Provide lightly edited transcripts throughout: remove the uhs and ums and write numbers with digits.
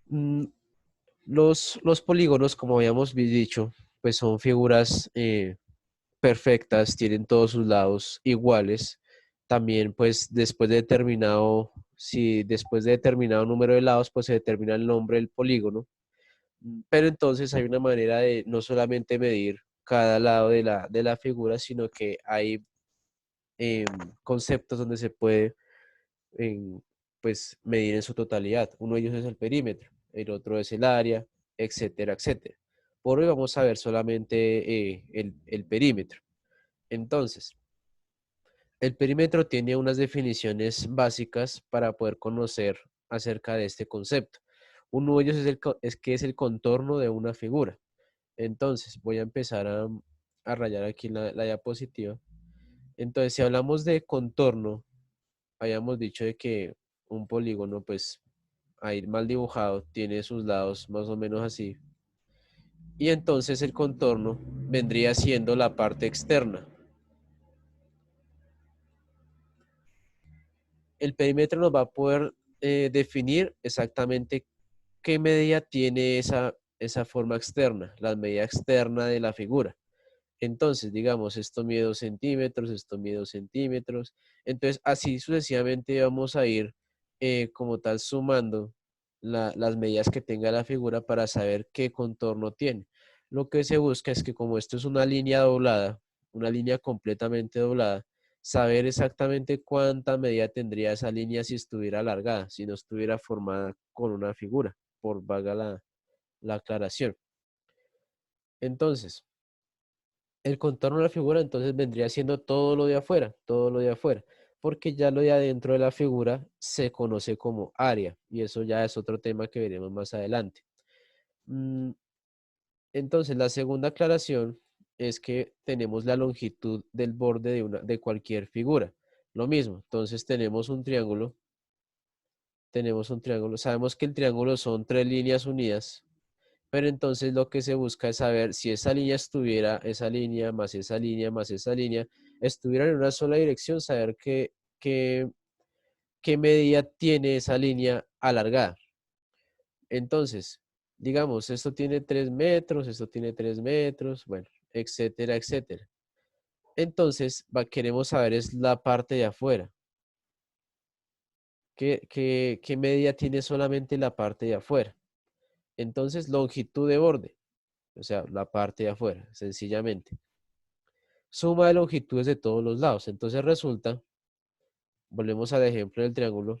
Mm, los polígonos, como habíamos dicho, pues son figuras perfectas, tienen todos sus lados iguales. También, pues, después de determinado, si después de determinado número de lados, pues se determina el nombre del polígono. Pero entonces hay una manera de no solamente medir cada lado de la figura, sino que hay conceptos donde se puede em, pues, medir en su totalidad. Uno de ellos es el perímetro, el otro es el área, etcétera, etcétera. Por hoy vamos a ver solamente el perímetro. Entonces, el perímetro tiene unas definiciones básicas para poder conocer acerca de este concepto. Uno de ellos es que es el contorno de una figura. Entonces, voy a empezar a rayar aquí la diapositiva. Entonces, si hablamos de contorno, habíamos dicho de que un polígono, pues, a ir mal dibujado, tiene sus lados más o menos así. Y entonces el contorno vendría siendo la parte externa. El perímetro nos va a poder definir exactamente qué medida tiene esa forma externa, la medida externa de la figura. Entonces, digamos, esto mide 2 centímetros, esto mide 2 centímetros. Entonces, así sucesivamente vamos a ir como tal sumando las medidas que tenga la figura para saber qué contorno tiene. Lo que se busca es que como esto es una línea doblada, una línea completamente doblada, saber exactamente cuánta medida tendría esa línea si estuviera alargada, si no estuviera formada con una figura, por vaga la aclaración. Entonces, el contorno de la figura entonces vendría siendo todo lo de afuera, todo lo de afuera, porque ya lo de adentro de la figura se conoce como área y eso ya es otro tema que veremos más adelante. Mm, Entonces, la segunda aclaración es que tenemos la longitud del borde de cualquier figura. Lo mismo, entonces tenemos un triángulo, sabemos que el triángulo son tres líneas unidas. Pero entonces lo que se busca es saber si esa línea estuviera, esa línea más esa línea más esa línea, estuvieran en una sola dirección, saber qué, qué medida tiene esa línea alargada. Entonces, digamos, esto tiene 3 metros, esto tiene 3 metros, bueno, etcétera, etcétera. Entonces, queremos saber es la parte de afuera. ¿Qué medida tiene solamente la parte de afuera? Entonces, longitud de borde, o sea, la parte de afuera, sencillamente. Suma de longitudes de todos los lados. Entonces resulta, volvemos al ejemplo del triángulo,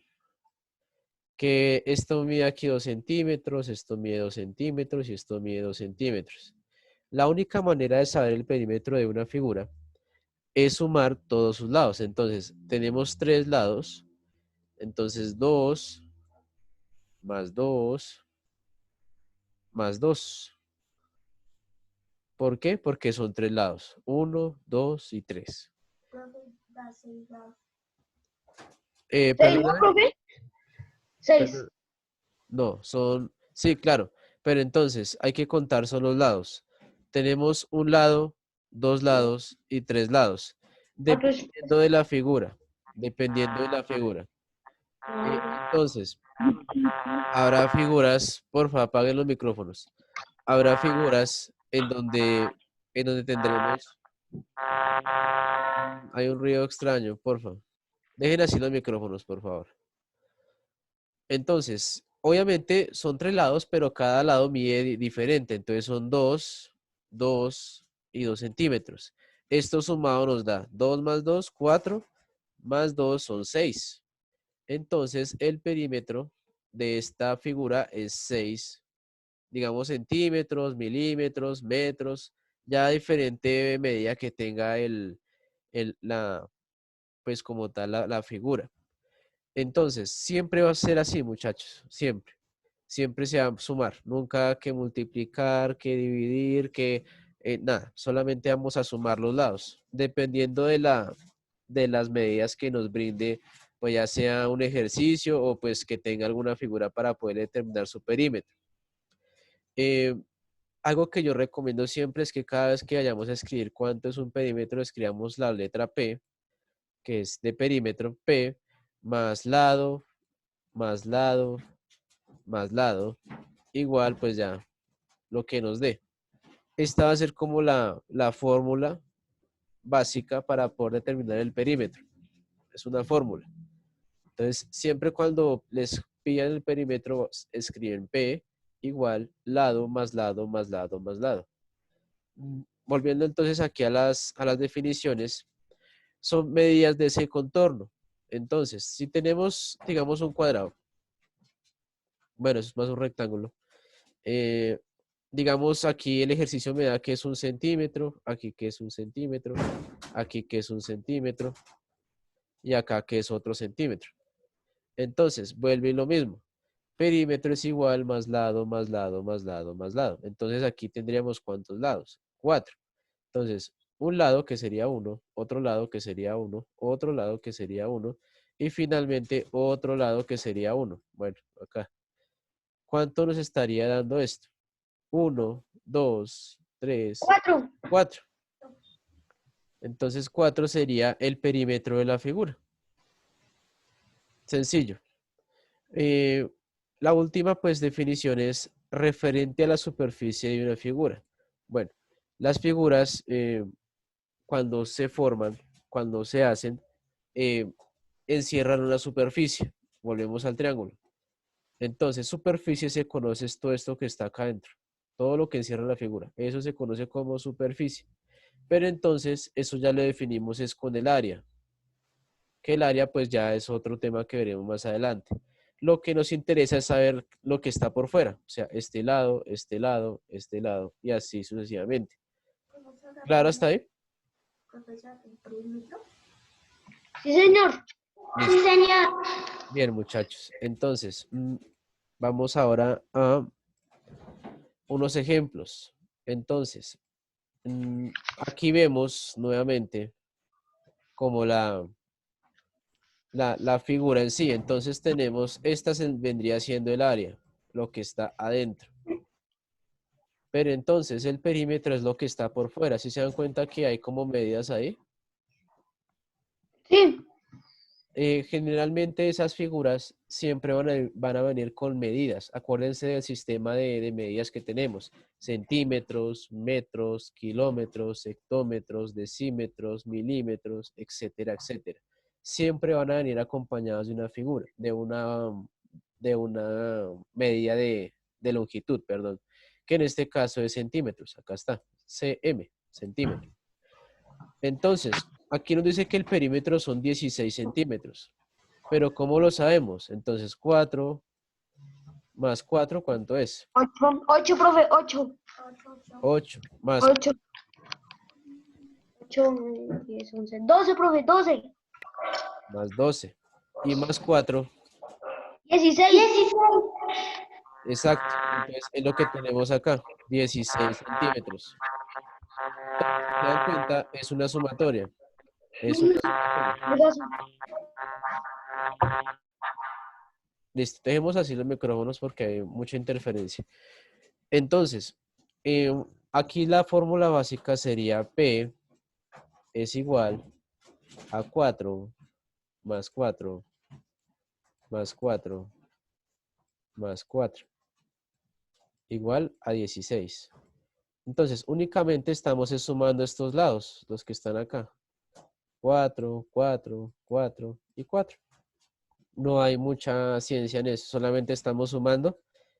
que esto mide aquí 2 centímetros, esto mide 2 centímetros y esto mide 2 centímetros. La única manera de saber el perímetro de una figura es sumar todos sus lados. Entonces, tenemos tres lados. Entonces, 2 más 2 más 2. ¿Por qué? Porque son tres lados. Uno, 2 y 3. ¿Seis, no, Perdona, profe? Seis. perdona. No, son, sí, claro, pero entonces hay que contar son los lados. Tenemos un lado, dos lados y tres lados, Ah, pues, dependiendo de la figura, dependiendo de la figura. Entonces, habrá figuras, porfa, apaguen los micrófonos. Habrá figuras en donde tendremos, hay un ruido extraño, porfa. Dejen así los micrófonos, por favor. Entonces, obviamente son tres lados, pero cada lado mide diferente. Entonces son 2, 2 y 2 centímetros. Esto sumado nos da 2 más 2, 4, más 2 son 6. Entonces el perímetro de esta figura es 6, digamos centímetros, milímetros, metros, ya diferente medida que tenga pues como tal la figura. Entonces, siempre va a ser así, muchachos, siempre. Siempre se va a sumar, nunca que multiplicar, que dividir, que nada, solamente vamos a sumar los lados, dependiendo de las medidas que nos brinde, pues ya sea un ejercicio o pues que tenga alguna figura para poder determinar su perímetro. Eh, Algo que yo recomiendo siempre es que cada vez que vayamos a escribir cuánto es un perímetro, escribamos la letra P, que es de perímetro, P, más lado, más lado, más lado. igual pues ya lo que nos dé. Esta va a ser como la fórmula básica para poder determinar el perímetro. Es una fórmula. Entonces, siempre cuando les pillan el perímetro, escriben P igual lado más lado más lado más lado. Volviendo entonces aquí a las definiciones, son medidas de ese contorno. Entonces, si tenemos, digamos, un cuadrado, bueno, eso es más un rectángulo, eh, digamos, aquí el ejercicio me da que es 1 centímetro, aquí que es 1 centímetro, aquí que es 1 centímetro y acá que es otro centímetro. Entonces, vuelve lo mismo. Perímetro es igual más lado, más lado, más lado, más lado. Entonces aquí tendríamos ¿cuántos lados? 4. Entonces, un lado que sería 1, otro lado que sería 1, otro lado que sería 1 y finalmente otro lado que sería 1. Bueno, acá. ¿Cuánto nos estaría dando esto? 1, 2, 3, 4. 4. Entonces 4 sería el perímetro de la figura. Sencillo. Eh, la última pues definición es referente a la superficie de una figura. Bueno, las figuras cuando se forman, cuando se hacen, eh, encierran una superficie. Volvemos al triángulo. Entonces, superficie se conoce es todo esto que está acá adentro, todo lo que encierra la figura. Eso se conoce como superficie. Pero entonces, eso ya lo definimos es con el área, que el área pues ya es otro tema que veremos más adelante. Lo que nos interesa es saber lo que está por fuera, o sea, este lado, este lado, este lado, y así sucesivamente. ¿Claro hasta ahí? Sí, señor. Sí, Listo. señor. Bien, muchachos. Entonces, vamos ahora a unos ejemplos. Entonces, aquí vemos nuevamente como la figura en sí. Entonces tenemos, esta vendría siendo el área, lo que está adentro. Pero entonces el perímetro es lo que está por fuera. ¿Sí se dan cuenta que hay como medidas ahí? Sí. Generalmente esas figuras siempre van a venir con medidas. Acuérdense del sistema de medidas que tenemos. Centímetros, metros, kilómetros, hectómetros, decímetros, milímetros, etcétera, etcétera. Siempre van a venir acompañados de una figura, de una medida de longitud, perdón, que en este caso es centímetros. Acá está, cm, centímetro. Entonces, aquí nos dice que el perímetro son 16 centímetros. Pero ¿cómo lo sabemos? Entonces, 4 más 4, ¿cuánto es? 8. 8, profe. 8. 8 más 8. 8, 10, 11. 12, profe. 12. 12. Y más 4, 16. 16. exacto. Entonces, es lo que tenemos acá, 16 centímetros. Si se dan cuenta, es una sumatoria. Es una sumatoria. Listo, dejemos así los micrófonos porque hay mucha interferencia. Entonces, eh, aquí la fórmula básica sería P es igual a 4 más 4 más 4 más 4 igual a 16. Entonces, únicamente estamos sumando estos lados, los que están acá. 4, 4, 4 y 4. No hay mucha ciencia en eso, solamente estamos sumando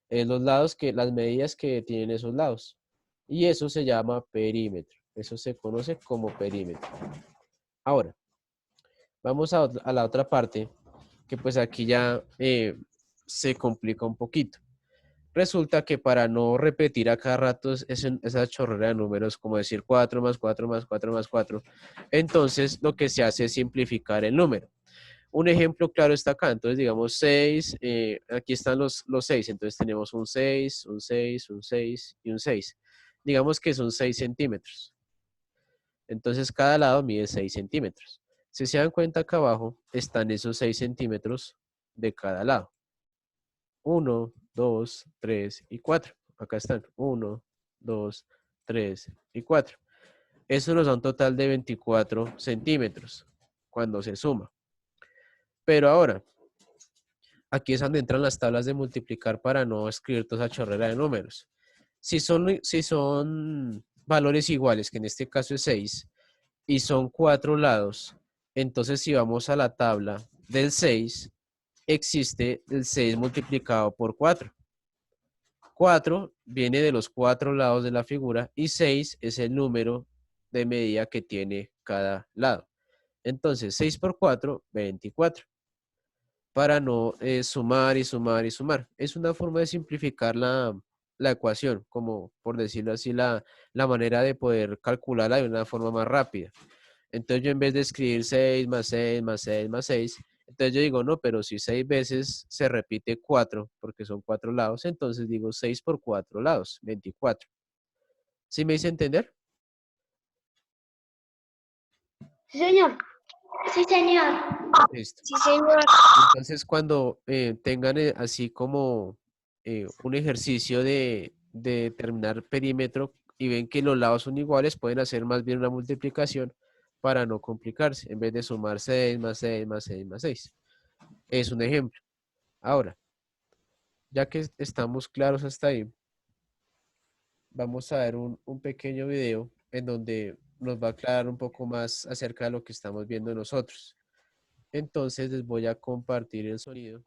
los lados las medidas que tienen esos lados. Y eso se llama perímetro. Eso se conoce como perímetro. Ahora, vamos a la otra parte, que pues aquí ya se complica un poquito. Resulta que para no repetir a cada rato esa chorrera de números, como decir 4 más 4 más 4 más 4, entonces lo que se hace es simplificar el número. Un ejemplo claro está acá, entonces digamos 6, aquí están los 6, entonces tenemos un 6, un 6, un 6 y un 6. Digamos que son 6 centímetros. Entonces cada lado mide 6 centímetros. Si se dan cuenta acá abajo están esos 6 centímetros de cada lado. 1, 2, 3 y 4. Acá están 1, 2, 3 y 4. Eso nos da un total de 24 centímetros cuando se suma. Pero ahora, aquí es donde entran las tablas de multiplicar para no escribir toda esa chorrera de números. Si son valores iguales, que en este caso es 6, y son 4 lados, entonces si vamos a la tabla del 6, existe el 6 multiplicado por 4. 4 viene de los 4 lados de la figura y 6 es el número de medida que tiene cada lado. Entonces 6 por 4, 24. Para no sumar y sumar y sumar. Es una forma de simplificar la ecuación, como por decirlo así, la manera de poder calcularla de una forma más rápida. Entonces yo en vez de escribir 6 más 6 más 6 más 6, entonces yo digo, no, pero si 6 veces se repite 4, porque son 4 lados, entonces digo 6 por 4 lados, 24. ¿Sí me hice entender? Sí, señor. Sí, señor. Listo. Sí, señor. Entonces cuando tengan así como un ejercicio de determinar perímetro y ven que los lados son iguales, pueden hacer más bien una multiplicación para no complicarse, en vez de sumar 6 más 6 más 6 más 6. Es un ejemplo. Ahora, ya que estamos claros hasta ahí, vamos a ver un pequeño video en donde nos va a aclarar un poco más acerca de lo que estamos viendo nosotros. Entonces les voy a compartir el sonido.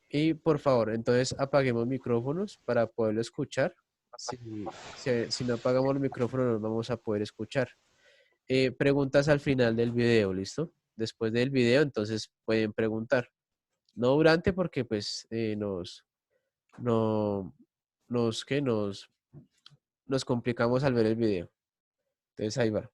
Y por favor, entonces apaguemos micrófonos para poderlo escuchar. Si no apagamos el micrófono, no vamos a poder escuchar. Preguntas al final del video, ¿listo? Después del video, entonces pueden preguntar. No durante, porque pues no, nos complicamos al ver el video. Entonces ahí va.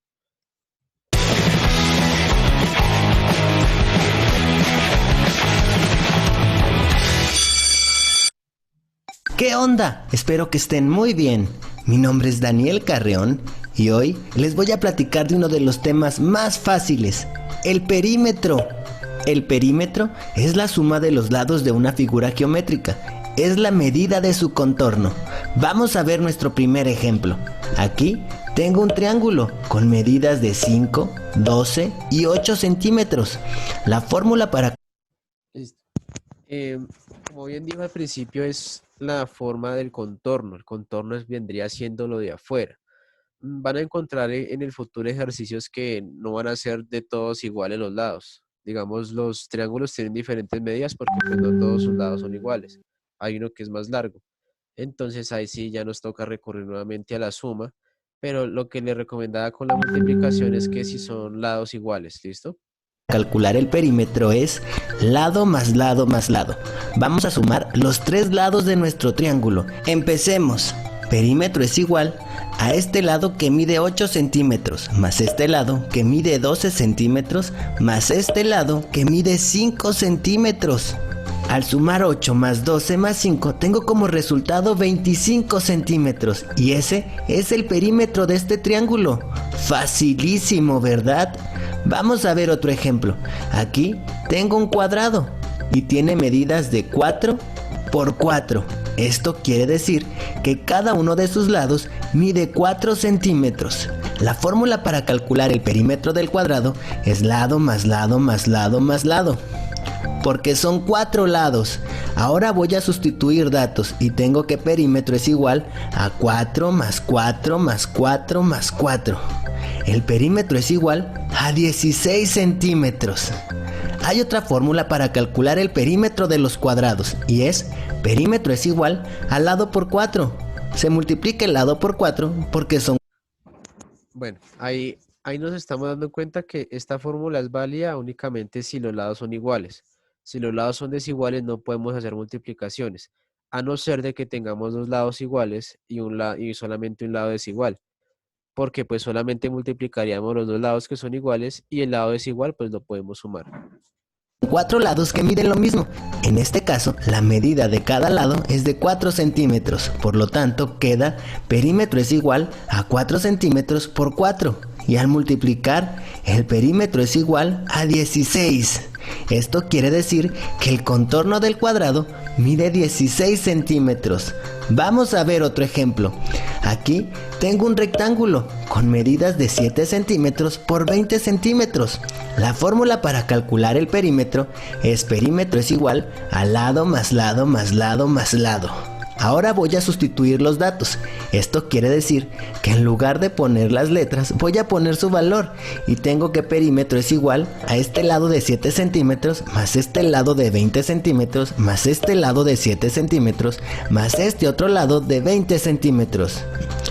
¿Qué onda? Espero que estén muy bien. Mi nombre es Daniel Carreón y hoy les voy a platicar de uno de los temas más fáciles, el perímetro. El perímetro es la suma de los lados de una figura geométrica. Es la medida de su contorno. Vamos a ver nuestro primer ejemplo. Aquí tengo un triángulo con medidas de 5, 12 y 8 centímetros. La fórmula para... Listo. Como bien dijo al principio, es la forma del contorno. El contorno vendría siendo lo de afuera. Van a encontrar en el futuro ejercicios que no van a ser de todos iguales los lados. Digamos, los triángulos tienen diferentes medidas porque pues, no todos sus lados son iguales. Hay uno que es más largo. Entonces ahí sí ya nos toca recurrir nuevamente a la suma. Pero lo que le recomendaba con la multiplicación es que si son lados iguales, ¿listo? calcular el perímetro es lado más lado más lado. Vamos a sumar los tres lados de nuestro triángulo. Empecemos. Perímetro es igual a este lado que mide 8 centímetros, más este lado que mide 12 centímetros, más este lado que mide 5 centímetros. Al sumar 8 más 12 más 5, tengo como resultado 25 centímetros. Y ese es el perímetro de este triángulo. Facilísimo, ¿verdad? Vamos a ver otro ejemplo. Aquí tengo un cuadrado y tiene medidas de 4 por 4. Esto quiere decir que cada uno de sus lados mide 4 centímetros. La fórmula para calcular el perímetro del cuadrado es lado más lado más lado más lado. Porque son 4 lados. Ahora voy a sustituir datos y tengo que perímetro es igual a 4 más 4 más 4 más 4. El perímetro es igual a 16 centímetros. Hay otra fórmula para calcular el perímetro de los cuadrados y es perímetro es igual al lado por 4. Se multiplica el lado por 4 porque son... Bueno, ahí nos estamos dando cuenta que esta fórmula es válida únicamente si los lados son iguales. Si los lados son desiguales no podemos hacer multiplicaciones, a no ser de que tengamos dos lados iguales y solamente un lado desigual. Porque pues solamente multiplicaríamos los dos lados que son iguales y el lado desigual pues lo podemos sumar. 4 lados que miden lo mismo. En este caso, la medida de cada lado es de 4 centímetros. Por lo tanto, queda perímetro es igual a 4 centímetros por 4. Y al multiplicar, el perímetro es igual a 16. Esto quiere decir que el contorno del cuadrado mide 16 centímetros. Vamos a ver otro ejemplo. Aquí tengo un rectángulo con medidas de 7 centímetros por 20 centímetros. La fórmula para calcular el perímetro es perímetro es igual a lado más lado más lado más lado. Ahora voy a sustituir los datos. Esto quiere decir que en lugar de poner las letras, voy a poner su valor. Y tengo que perímetro es igual a este lado de 7 centímetros, más este lado de 20 centímetros, más este lado de 7 centímetros, más este otro lado de 20 centímetros.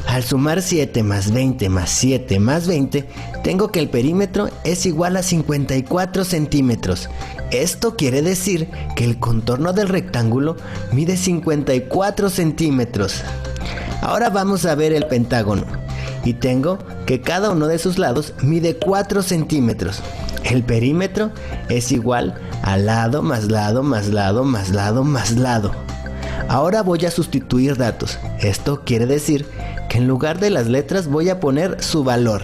Al sumar 7 más 20 más 7 más 20, tengo que el perímetro es igual a 54 centímetros. Esto quiere decir que el contorno del rectángulo mide 54 centímetros. Ahora vamos a ver el pentágono. Y tengo que cada uno de sus lados mide 4 centímetros. El perímetro es igual a lado más lado más lado más lado más lado. Ahora voy a sustituir datos. Esto quiere decir que en lugar de las letras voy a poner su valor.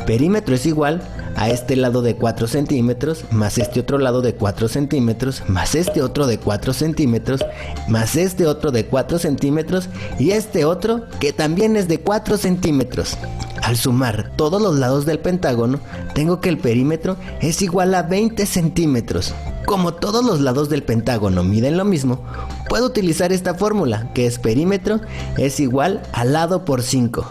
Perímetro es igual a este lado de 4 centímetros, más este otro lado de 4 centímetros, más este otro de 4 centímetros, más este otro de 4 centímetros y este otro que también es de 4 centímetros. Al sumar todos los lados del pentágono, tengo que el perímetro es igual a 20 centímetros. Como todos los lados del pentágono miden lo mismo, puedo utilizar esta fórmula, que es perímetro es igual a lado por 5.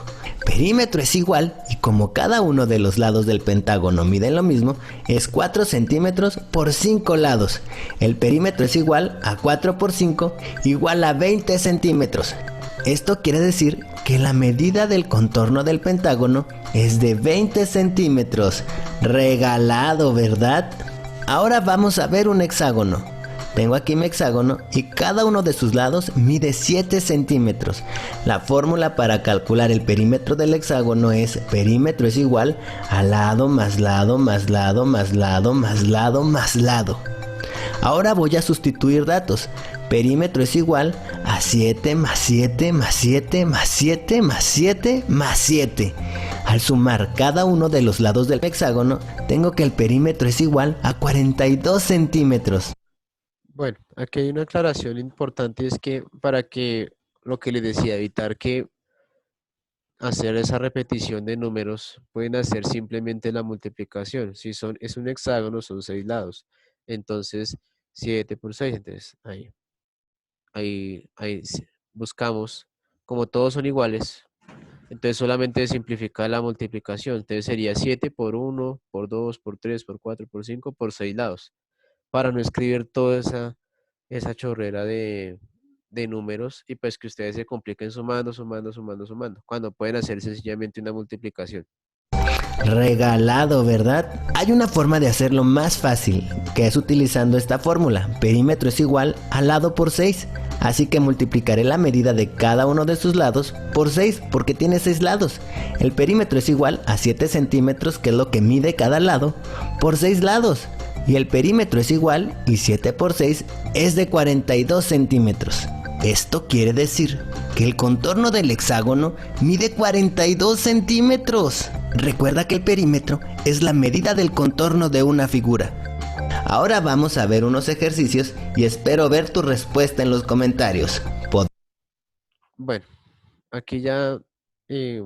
Perímetro es igual, y como cada uno de los lados del pentágono miden lo mismo, es 4 centímetros por 5 lados. El perímetro es igual a 4 por 5, igual a 20 centímetros. Esto quiere decir que la medida del contorno del pentágono es de 20 centímetros. Regalado, ¿verdad? Ahora vamos a ver un hexágono. Tengo aquí mi hexágono y cada uno de sus lados mide 7 centímetros. La fórmula para calcular el perímetro del hexágono es perímetro es igual a lado más lado más lado más lado más lado más lado. Ahora voy a sustituir datos. Perímetro es igual a 7 más 7 más 7 más 7 más 7 más 7. Al sumar cada uno de los lados del hexágono, tengo que el perímetro es igual a 42 centímetros. Bueno, aquí hay una aclaración importante, es que para que lo que les decía, evitar que hacer esa repetición de números, pueden hacer simplemente la multiplicación. Si es un hexágono, son 6 lados. Entonces, 7 por 6, entonces buscamos, como todos son iguales, entonces solamente simplificar la multiplicación. Entonces sería 7 por 1, por 2, por 3, por 4, por 5, por 6 lados. Para no escribir toda esa chorrera de números y pues que ustedes se compliquen sumando, sumando, sumando, sumando, cuando pueden hacer sencillamente una multiplicación. Regalado, ¿verdad? Hay una forma de hacerlo más fácil, que es utilizando esta fórmula. Perímetro es igual a lado por 6. Así que multiplicaré la medida de cada uno de sus lados por 6, porque tiene 6 lados. El perímetro es igual a 7 centímetros, que es lo que mide cada lado, por 6 lados. Y el perímetro es igual, y 7 por 6 es de 42 centímetros. Esto quiere decir que el contorno del hexágono mide 42 centímetros. Recuerda que el perímetro es la medida del contorno de una figura. Ahora vamos a ver unos ejercicios y espero ver tu respuesta en los comentarios. Bueno, aquí ya, eh,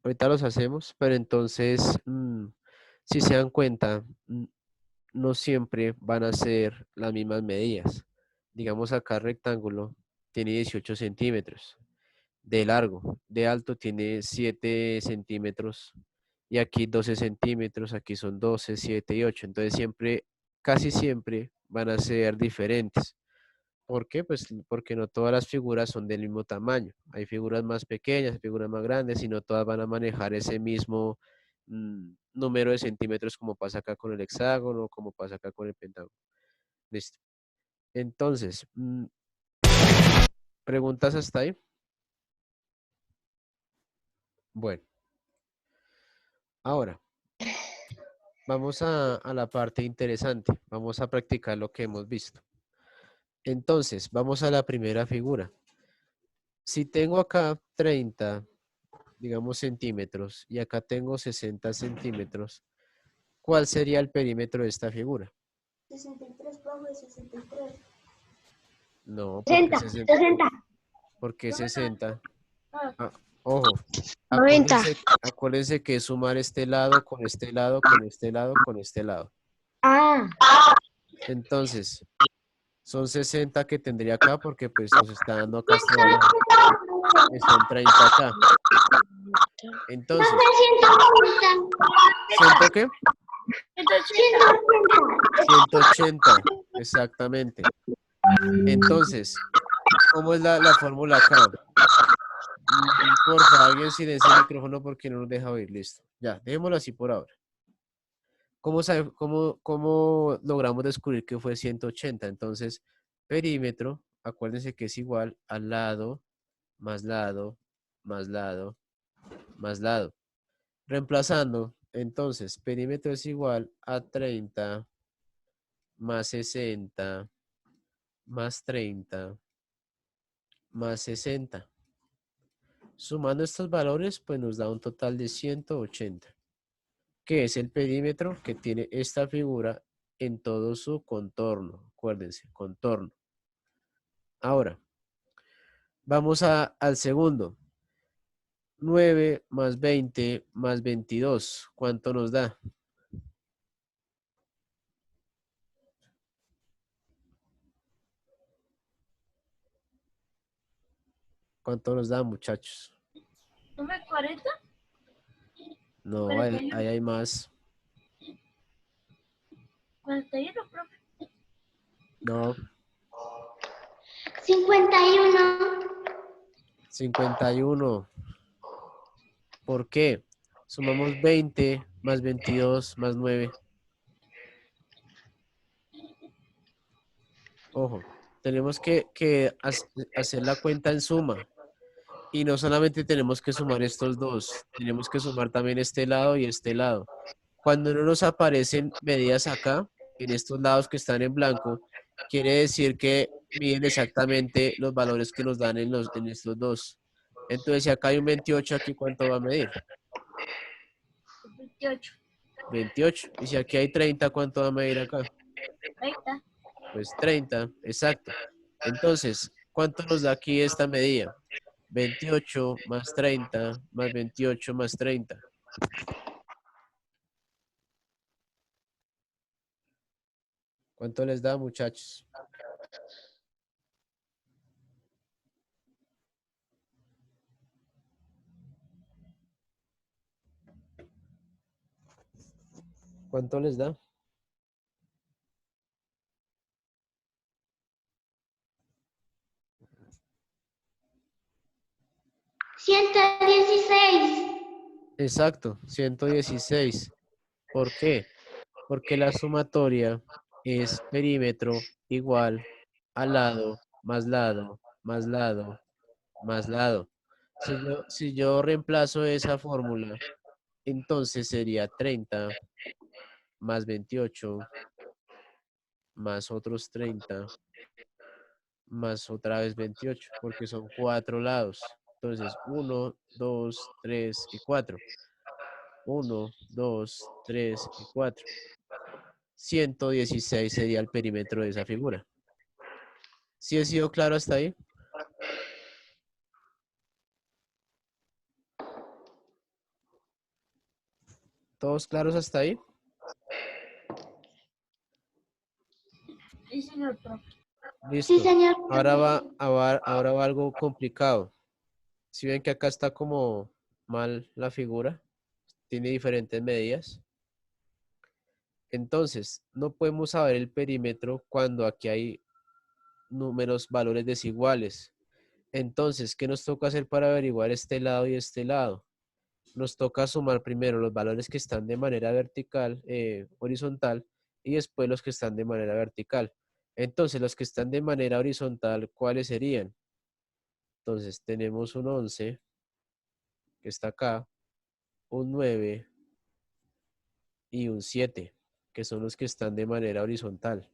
ahorita los hacemos, pero entonces, si se dan cuenta, no siempre van a ser las mismas medidas. Digamos acá el rectángulo tiene 18 centímetros de largo, de alto tiene 7 centímetros y aquí 12 centímetros, aquí son 12, 7 y 8. Entonces siempre, casi siempre van a ser diferentes. ¿Por qué? Pues porque no todas las figuras son del mismo tamaño. Hay figuras más pequeñas, figuras más grandes y no todas van a manejar ese mismo número de centímetros como pasa acá con el hexágono, como pasa acá con el pentágono. Listo. Entonces, ¿preguntas hasta ahí? Bueno, ahora vamos a la parte interesante. Vamos a practicar lo que hemos visto. Entonces, vamos a la primera figura. Si tengo acá 30, digamos, centímetros y acá tengo 60 centímetros, ¿cuál sería el perímetro de esta figura? 63, profe, 63. No, 60, 60. ¿por qué 60? Ah, Ah, ojo, 90. acuérdense que es sumar este lado con este lado, con este lado, con este lado. Ah, Entonces, son 60 que tendría acá porque pues nos está dando acá este valor, que son 30 acá. Entonces, ¿ciento qué? 180, exactamente. Entonces, ¿cómo es la fórmula acá? Porfa, alguien silencia el micrófono porque no nos deja oír. Listo. Ya, dejémoslo así por ahora. ¿Cómo logramos descubrir que fue 180? Entonces, perímetro, acuérdense que es igual al lado, más lado, más lado, más lado. Reemplazando, entonces, perímetro es igual a 30 más 60 más 30 más 60. Sumando estos valores, pues nos da un total de 180, que es el perímetro que tiene esta figura en todo su contorno. Acuérdense, contorno. Ahora, vamos al segundo. 9 más 20 más 22. ¿Cuánto nos da? ¿Cuánto nos da, muchachos? ¿no me 40? No, ahí hay más. 41, profe. No, 51. 51. ¿Por qué? Sumamos 20 más 22 más 9. Ojo, tenemos que hacer la cuenta en suma. Y no solamente tenemos que sumar estos dos, tenemos que sumar también este lado y este lado. Cuando no nos aparecen medidas acá, en estos lados que están en blanco, quiere decir que miden exactamente los valores que nos dan en estos dos. Entonces, si acá hay un 28, ¿aquí cuánto va a medir? 28. 28. Y si aquí hay 30, ¿cuánto va a medir acá? 30. Pues 30, exacto. Entonces, ¿cuánto nos da aquí esta medida? 28 más 30 más 28 más 30. ¿Cuánto les da, muchachos? ¿Cuánto les da? 116. Exacto, 116. ¿Por qué? Porque la sumatoria es perímetro igual a lado, más lado, más lado, más lado. Si yo reemplazo esa fórmula, entonces sería 30 más 28 más otros 30 más otra vez 28, porque son 4 lados. Entonces, 1, 2, 3 y 4. 1, 2, 3 y 4. 116 sería el perímetro de esa figura. ¿Sí he sido claro hasta ahí? ¿Todos claros hasta ahí? Sí, señor, profe. Sí, Listo. señor. Ahora va algo complicado. Si ven que acá está como mal la figura, tiene diferentes medidas. Entonces, no podemos saber el perímetro cuando aquí hay números, valores desiguales. Entonces, ¿qué nos toca hacer para averiguar este lado y este lado? Nos toca sumar primero los valores que están de manera vertical, horizontal, y después los que están de manera vertical. Entonces, los que están de manera horizontal, ¿cuáles serían? Entonces, tenemos un 11 que está acá, un 9 y un 7 que son los que están de manera horizontal.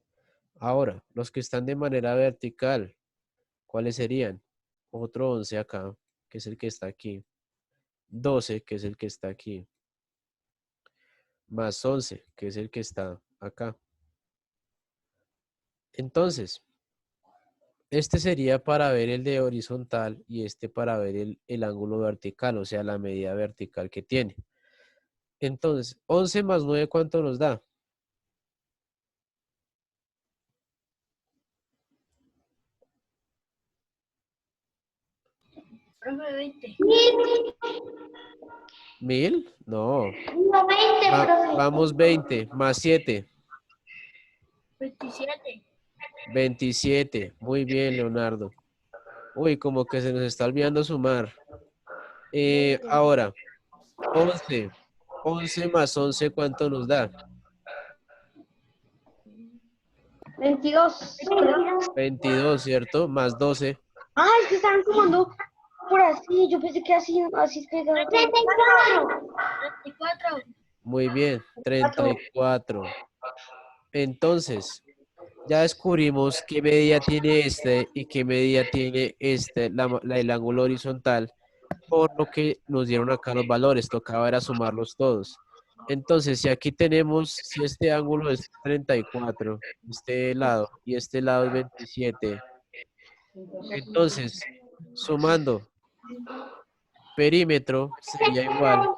Ahora, los que están de manera vertical, ¿cuáles serían? Otro 11 acá, que es el que está aquí. 12, que es el que está aquí. Más 11, que es el que está acá. Entonces, este sería para ver el de horizontal y este para ver el ángulo vertical, o sea, la medida vertical que tiene. Entonces, 11 más 9, ¿cuánto nos da? Profe, 20. 1000. No. No, 20, profe. Vamos 20 más 7. 27. 27. Muy bien, Leonardo. Uy, como que se nos está olvidando sumar. Ahora, 11. 11 más 11, ¿cuánto nos da? 22. 22, ¿cierto? Más 12. Ah, es que estaban sumando por así. Yo pensé que así es que era. 34. 34. Muy bien, 34. Entonces, ya descubrimos qué medida tiene este y qué medida tiene este, el ángulo horizontal, por lo que nos dieron acá los valores, tocaba era sumarlos todos. Entonces, si aquí tenemos, si este ángulo es 34, y este lado es 27, entonces, sumando perímetro sería igual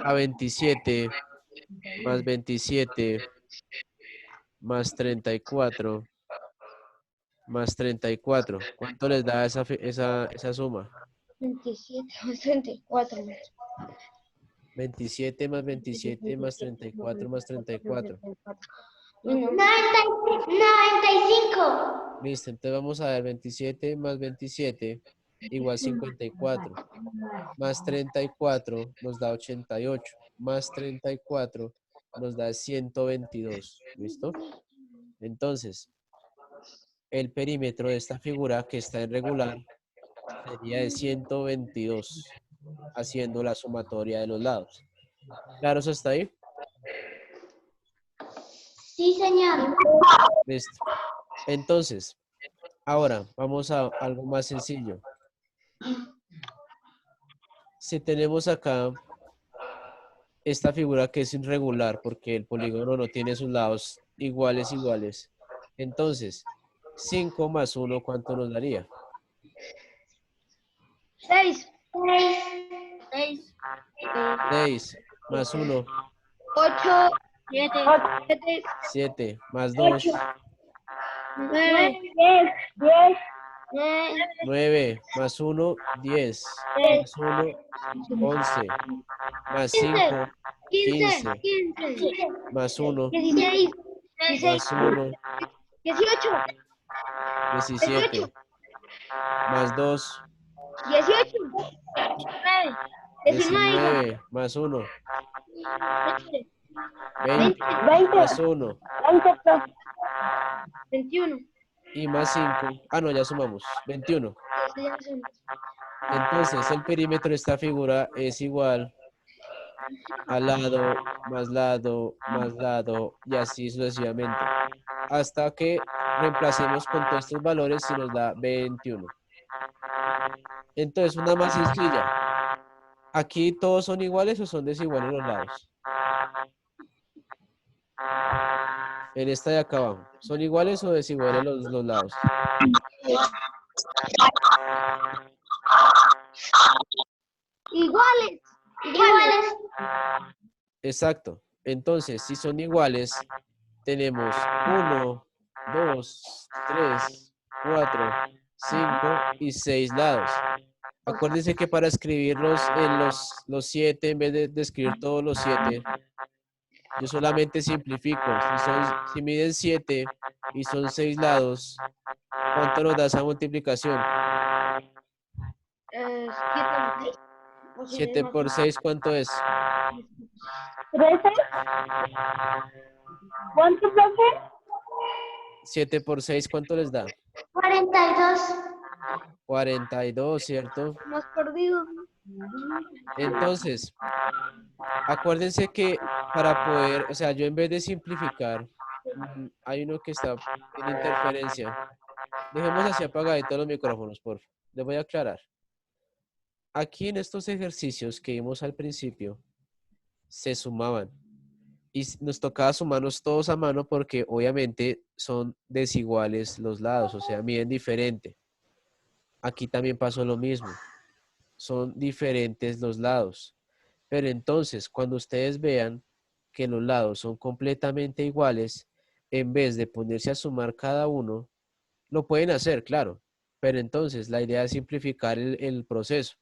a 27 más 27 más 34 más 34. ¿Cuánto les da esa suma? 27 más 34. 27 más 27 más 34 más 34. 95. Listo, entonces vamos a ver 27 más 27 igual 54. Más 34 nos da 88. Más 34 nos da 122. ¿Listo? Entonces, el perímetro de esta figura que está en regular sería de 122, haciendo la sumatoria de los lados. ¿Claros hasta ahí? Sí, señor. Listo. Entonces, ahora vamos a algo más sencillo. Si tenemos acá esta figura que es irregular porque el polígono no tiene sus lados iguales. Entonces, 5 más 1, ¿cuánto nos daría? 6. 6. 6 más 1, 8. 7. 7 más 8. 2, 9. 10. 10. 9 más 1, 10 más 1, 11 más 15. 5, 15. 15 15. más 1 16. 16. más 1, 18. 18. 17 más 2, 18. 19. 19 más 1, 20. 20 más 1 21. y más 5. Ah, no, ya sumamos. 21. Entonces, el perímetro de esta figura es igual al lado, más lado, y así sucesivamente. Hasta que reemplacemos con todos estos valores y nos da 21. Entonces, una más sencilla. ¿Aquí todos son iguales o son desiguales los lados? En esta de acá abajo. ¿Son iguales o desiguales los lados? Iguales. Iguales. Exacto. Entonces, si son iguales, tenemos 1, 2, 3, 4, 5 y 6 lados. Acuérdense que para escribirlos en los 7, en vez de escribir todos los 7, yo solamente simplifico. Si miden 7 y son 6 lados, ¿cuánto nos da esa multiplicación? 7 por 6, ¿cuánto es? 13. ¿Cuánto, profe? 7 por 6, ¿cuánto les da? 42. 42, ¿cierto? Hemos perdido. Entonces, acuérdense que para poder, o sea, yo en vez de simplificar, hay uno que tiene interferencia. Dejemos así apagaditos los micrófonos, por favor. Les voy a aclarar. Aquí en estos ejercicios que vimos al principio, se sumaban. y nos tocaba sumarlos todos a mano porque obviamente son desiguales los lados, o sea, miden diferente. Aquí también pasó lo mismo, son diferentes los lados. Pero entonces, cuando ustedes vean que los lados son completamente iguales, en vez de ponerse a sumar cada uno, lo pueden hacer, claro. Pero entonces, la idea es simplificar el proceso.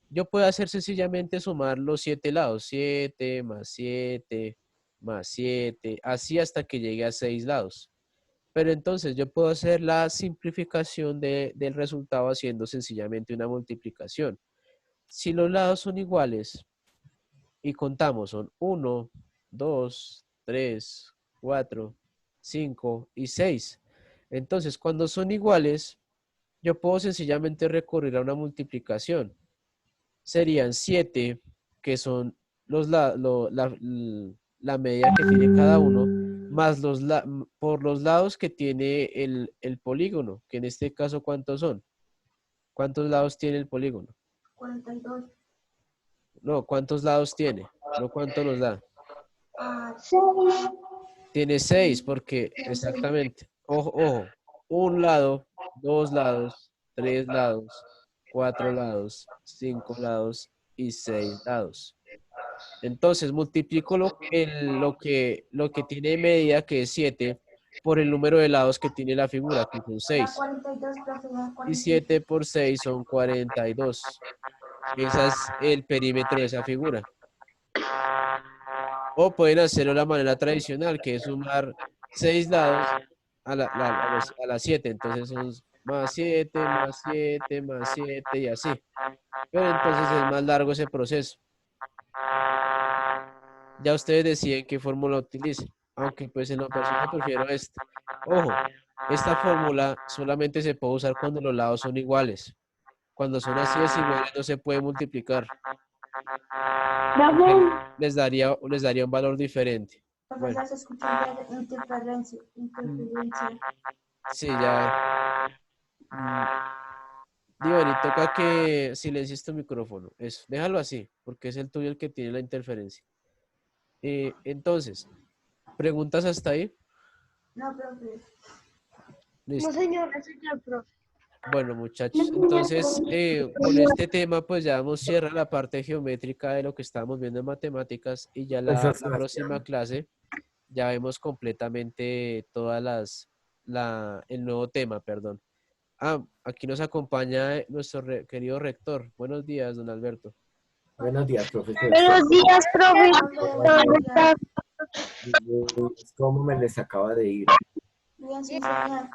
Yo puedo hacer sencillamente sumar los 7 lados, 7 más 7 más 7, así hasta que llegue a 6 lados. Pero entonces yo puedo hacer la simplificación del resultado haciendo sencillamente una multiplicación. Si los lados son iguales y contamos, son 1, 2, 3, 4, 5 y 6. Entonces, cuando son iguales, yo puedo sencillamente recurrir a una multiplicación. Serían 7, que son la medida que tiene cada uno, más por los lados que tiene el polígono, que en este caso, ¿cuántos son? ¿Cuántos lados tiene el polígono? 42. No, ¿cuántos lados tiene? No, ¿cuánto nos da? 6. Tiene 6 porque, exactamente, ojo, ojo, un lado, 2 lados, 3 lados, 4 lados, 5 lados y 6 lados. Entonces multiplico lo que tiene medida, que es 7, por el número de lados que tiene la figura, que son 6. 42, profe, Y 7 por 6 son 42. Ese es el perímetro de esa figura. O pueden hacerlo de la manera tradicional, que es sumar 6 lados a las 7. Entonces son más 7, más 7, más 7 y así. Pero entonces es más largo ese proceso. Ya ustedes deciden qué fórmula utilicen. Aunque pues en lo personal prefiero esta. Ojo, esta fórmula solamente se puede usar cuando los lados son iguales. Cuando son así desiguales no se puede multiplicar. Porque Profe, les daría un valor diferente. Bueno, profesor, se escucha interferencia. sí, ya. Divani, toca que silencies tu micrófono. Eso, déjalo así, porque es el tuyo el que tiene la interferencia. Entonces, ¿preguntas hasta ahí? No, profe. Listo. No, señor, profe. Bueno, muchachos, entonces con este tema pues ya damos cierre a la parte geométrica de lo que estábamos viendo en matemáticas y ya Profesor la próxima Sebastián, clase ya vemos completamente el nuevo tema, perdón. Ah, aquí nos acompaña nuestro querido rector. Buenos días, don Alberto. buenos días, profesor. Buenos días, profe. ¿Cómo está? ¿Cómo me les acaba de ir? Bien, sí, señor.